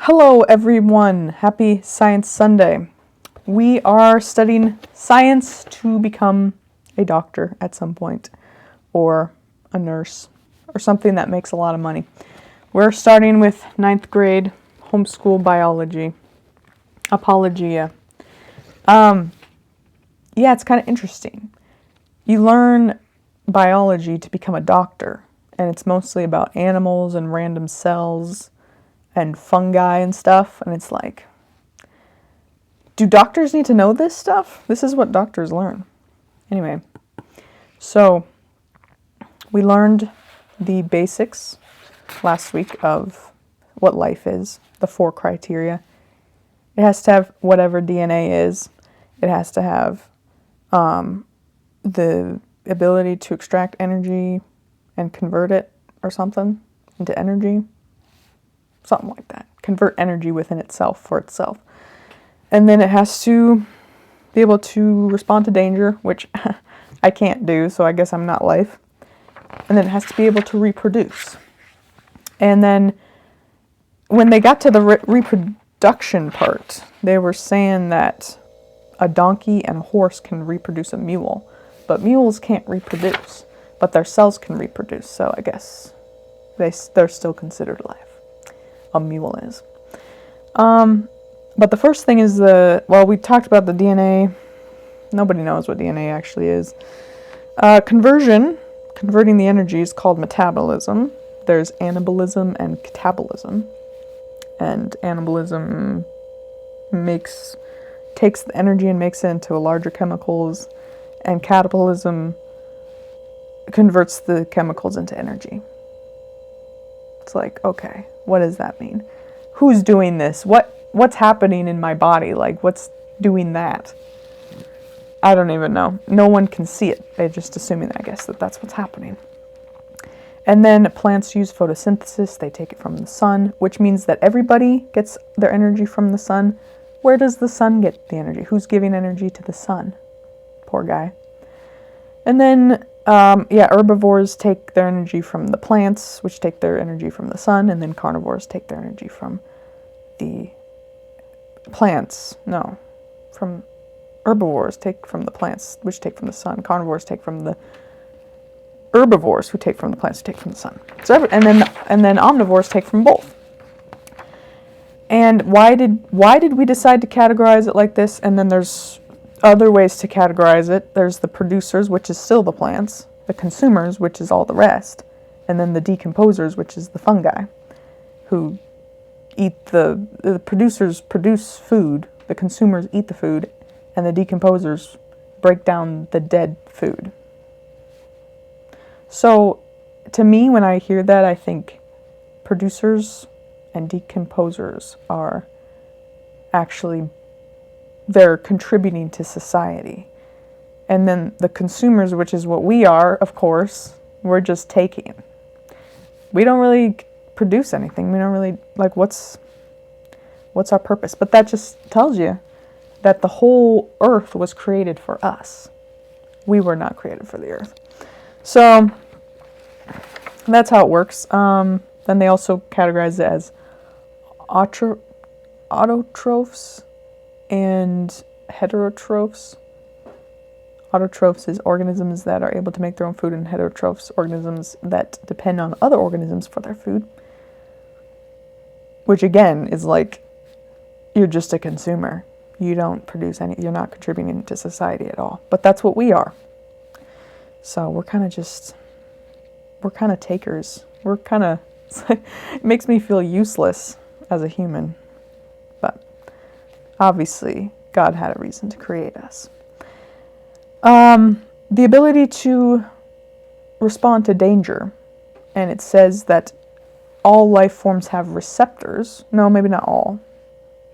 Hello everyone, happy Science Sunday. We are studying science to become a doctor at some point, or a nurse, or something that makes a lot of money. We're starting with 9th grade homeschool biology, apologia. Yeah, it's kind of interesting. You learn biology to become a doctor, and it's mostly about animals and random cells and fungi and stuff, and it's like, do doctors need to know this stuff? This is what doctors learn. Anyway, so we learned the basics last week of what life is, the 4 criteria. It has to have whatever DNA is. It has to have the ability to extract energy and convert it or something into energy. Something like that. Convert energy within itself for itself. And then it has to be able to respond to danger, which I can't do, so I guess I'm not life. And then it has to be able to reproduce. And then when they got to the reproduction part, they were saying that a donkey and a horse can reproduce a mule, but mules can't reproduce, but their cells can reproduce, so I guess they're still considered life. A mule is. But the first thing is we talked about the DNA. Nobody knows what DNA actually is. Converting the energy is called metabolism. There's anabolism and catabolism. And anabolism takes the energy and makes it into larger chemicals, and catabolism converts the chemicals into energy. It's like, okay, what does that mean? Who's doing this? What's happening in my body? Like, what's doing that? I don't even know. No one can see it. They're just assuming, I guess, that that's what's happening. And then plants use photosynthesis. They take it from the sun, which means that everybody gets their energy from the sun. Where does the sun get the energy? Who's giving energy to the sun? Poor guy. And then herbivores take their energy from the plants, which take their energy from the sun, and then carnivores take their energy from the plants. No, from herbivores take from the plants, which take from the sun. Carnivores take from the herbivores, who take from the plants, who take from the sun. So and then omnivores take from both. And why did we decide to categorize it like this? And then there's other ways to categorize it. There's the producers, which is still the plants, the consumers, which is all the rest, and then the decomposers, which is the fungi, who eat the producers produce food, the consumers eat the food, and the decomposers break down the dead food. So, to me, when I hear that, I think producers and decomposers are actually, they're contributing to society. And then the consumers, which is what we are, of course, we're just taking. We don't really produce anything. We don't really, like, what's our purpose? But that just tells you that the whole earth was created for us. We were not created for the earth. So that's how it works. Then they also categorize it as autotrophs and heterotrophs. Autotrophs is organisms that are able to make their own food, and heterotrophs, organisms that depend on other organisms for their food. Which again is like, you're just a consumer. You don't produce you're not contributing to society at all. But that's what we are. So we're kind of takers. It makes me feel useless as a human. But obviously, God had a reason to create us. The ability to respond to danger. And it says that all life forms have receptors. No, maybe not all.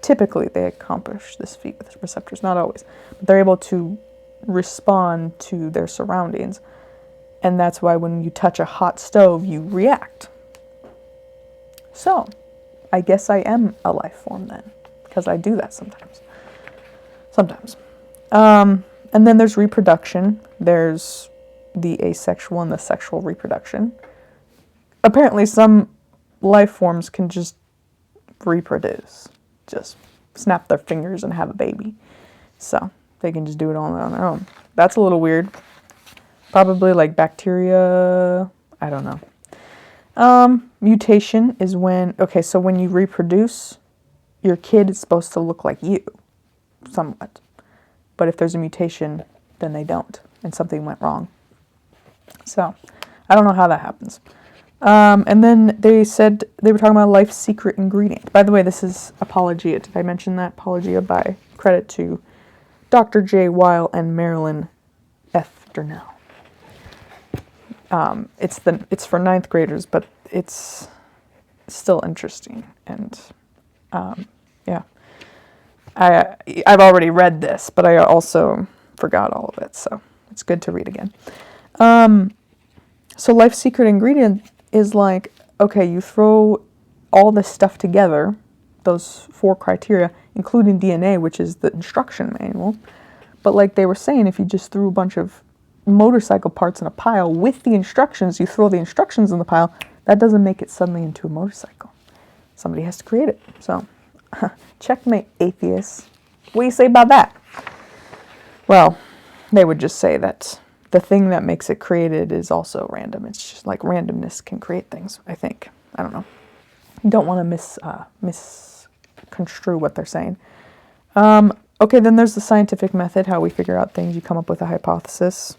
Typically, they accomplish this feat with receptors. Not always. But they're able to respond to their surroundings. And that's why when you touch a hot stove, you react. So, I guess I am a life form then. Because I do that sometimes. And then there's reproduction. There's the asexual and the sexual reproduction. Apparently some life forms can just reproduce. Just snap their fingers and have a baby. So they can just do it all on their own. That's a little weird. Probably like bacteria. I don't know. Mutation is so when you reproduce, your kid is supposed to look like you, somewhat. But if there's a mutation, then they don't, and something went wrong. So, I don't know how that happens. And then they said they were talking about life's secret ingredient. By the way, this is Apologia. Did I mention that? Apologia by credit to Dr. J. Weil and Marilyn F. Durnell. It's for ninth graders, but it's still interesting. And yeah, I've already read this, but I also forgot all of it, so it's good to read again. So life's secret ingredient is like, okay, you throw all this stuff together, those 4 criteria, including DNA, which is the instruction manual. But like they were saying, if you just threw a bunch of motorcycle parts in a pile with the instructions, you throw the instructions in the pile, that doesn't make it suddenly into a motorcycle. Somebody has to create it. So, checkmate, atheists. What do you say about that? Well, they would just say that the thing that makes it created is also random. It's just like randomness can create things, I think. I don't know. You don't want to misconstrue what they're saying. Okay, then there's the scientific method, how we figure out things. You come up with a hypothesis.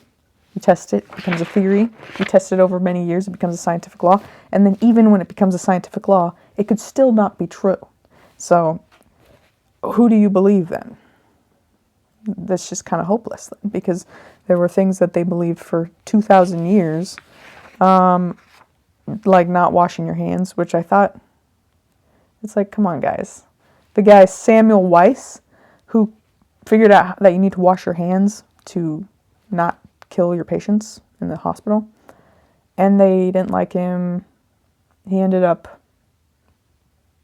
You test it, it becomes a theory. You test it over many years, it becomes a scientific law. And then even when it becomes a scientific law, it could still not be true. So, who do you believe then? That's just kind of hopeless then, because there were things that they believed for 2,000 years, like not washing your hands, which I thought, it's like, come on, guys. The guy Samuel Weiss, who figured out that you need to wash your hands to not kill your patients in the hospital, and they didn't like him. He ended up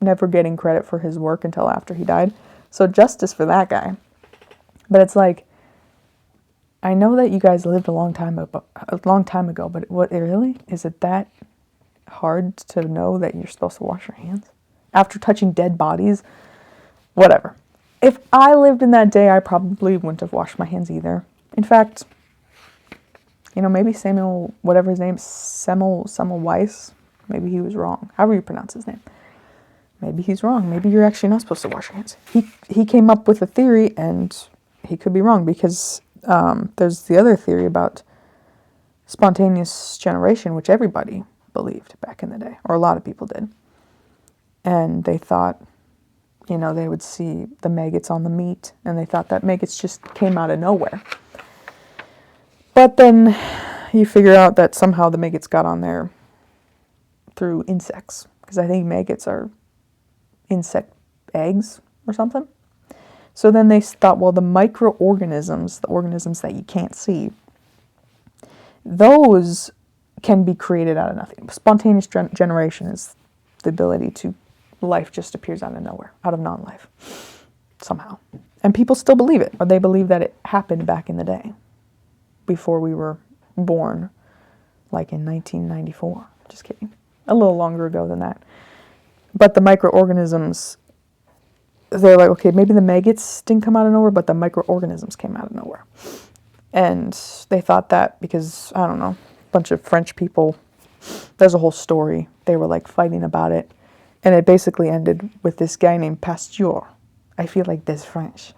never getting credit for his work until after he died. So justice for that guy. But it's like, I know that you guys lived a long time ago, but what really is it that hard to know that you're supposed to wash your hands after touching dead bodies? Whatever. If I lived in that day, I probably wouldn't have washed my hands either. In fact, maybe Samuel, whatever his name, Samuel Weiss, maybe he was wrong. However you pronounce his name. Maybe he's wrong. Maybe you're actually not supposed to wash your hands. He came up with a theory, and he could be wrong, because there's the other theory about spontaneous generation, which everybody believed back in the day, or a lot of people did. And they thought, they would see the maggots on the meat, and they thought that maggots just came out of nowhere. But then you figure out that somehow the maggots got on there through insects, because I think maggots are insect eggs or something. So then they thought, well, the microorganisms, the organisms that you can't see, those can be created out of nothing. Spontaneous generation is the ability to, life just appears out of nowhere, out of non-life, somehow. And people still believe it, or they believe that it happened back in the day, before we were born, like in 1994. Just kidding. A little longer ago than that. But the microorganisms, they're like, okay, maybe the maggots didn't come out of nowhere, but the microorganisms came out of nowhere. And they thought that because, I don't know, a bunch of French people, there's a whole story. They were like fighting about it. And it basically ended with this guy named Pasteur. I feel like this French.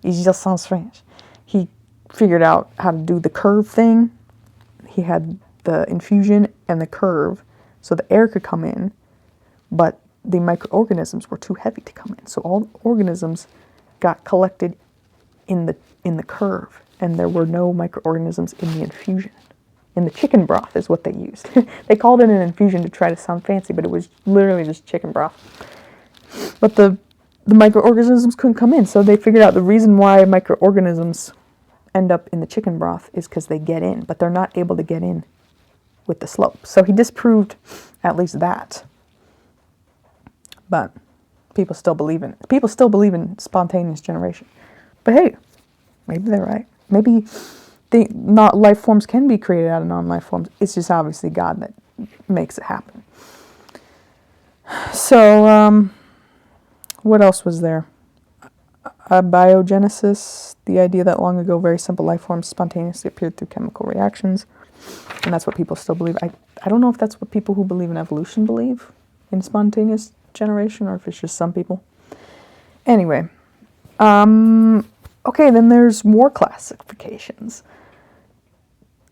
He just sounds French. He figured out how to do the curve thing. He had the infusion and the curve so the air could come in, but the microorganisms were too heavy to come in. So all the organisms got collected in the curve, and there were no microorganisms in the infusion. In the chicken broth is what they used. They called it an infusion to try to sound fancy, but it was literally just chicken broth. But the microorganisms couldn't come in, so they figured out the reason why microorganisms end up in the chicken broth is because they get in, but they're not able to get in with the slope. So he disproved at least that. But people still believe in it. People still believe in spontaneous generation. But hey, maybe they're right. Maybe not life forms can be created out of non-life forms. It's just obviously God that makes it happen. So, What else was there? Abiogenesis, the idea that long ago very simple life forms spontaneously appeared through chemical reactions. And that's what people still believe. I don't know if that's what people who believe in evolution believe, in spontaneous generation, or if it's just some people. Anyway, okay, then there's more classifications.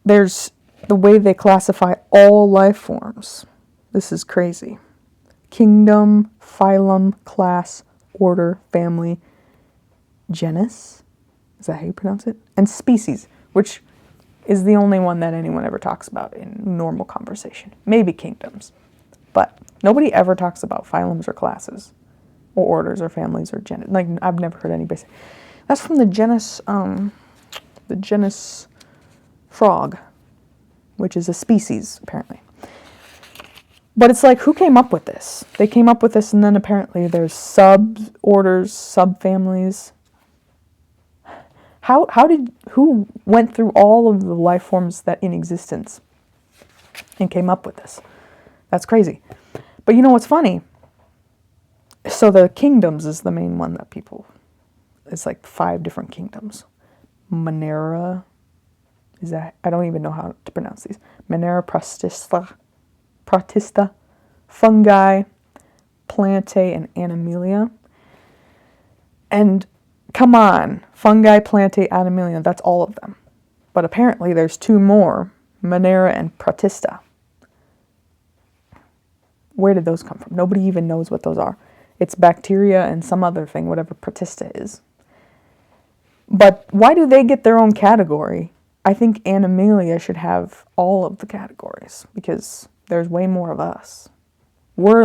There's the way they classify all life forms. This is crazy. Kingdom, phylum, class, order, family, genus, is that how you pronounce it? And species, which is the only one that anyone ever talks about in normal conversation. Maybe kingdoms, but nobody ever talks about phylums or classes, or orders or families or genus. Like, I've never heard anybody say. That's from the genus frog, which is a species, apparently. But it's like, who came up with this? They came up with this, and then apparently there's sub-orders, sub-families. Who went through all of the life forms that in existence and came up with this? That's crazy. But you know what's funny? So the kingdoms is the main one that people, it's like 5 different kingdoms. Monera, is that, I don't even know how to pronounce these. Monera, Protista, fungi, plantae, and animalia. And come on, fungi, plantae, animalia, that's all of them. But apparently there's 2 more, Monera and Protista. Where did those come from? Nobody even knows what those are. It's bacteria and some other thing, whatever Protista is. But why do they get their own category? I think Animalia should have all of the categories, because there's way more of us. We're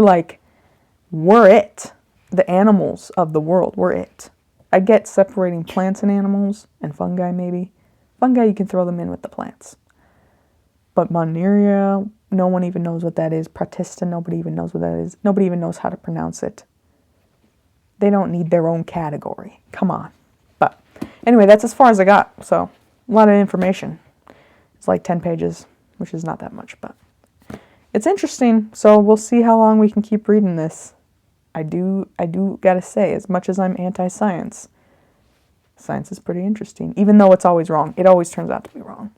it. The animals of the world, we're it. I get separating plants and animals, and fungi maybe. Fungi, you can throw them in with the plants. But Monera, no one even knows what that is. Protista, nobody even knows what that is. Nobody even knows how to pronounce it. They don't need their own category. Come on. But anyway, that's as far as I got. So a lot of information. It's like 10 pages, which is not that much, but it's interesting. So we'll see how long we can keep reading this. I do gotta say, as much as I'm anti-science, science is pretty interesting. Even though it's always wrong, it always turns out to be wrong,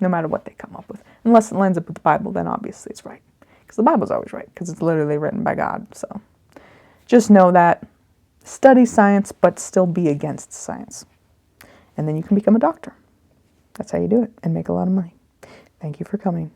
no matter what they come up with. Unless it lines up with the Bible, then obviously it's right. Because the Bible's always right, because it's literally written by God. So just know that. Study science, but still be against science. And then you can become a doctor. That's how you do it and make a lot of money. Thank you for coming.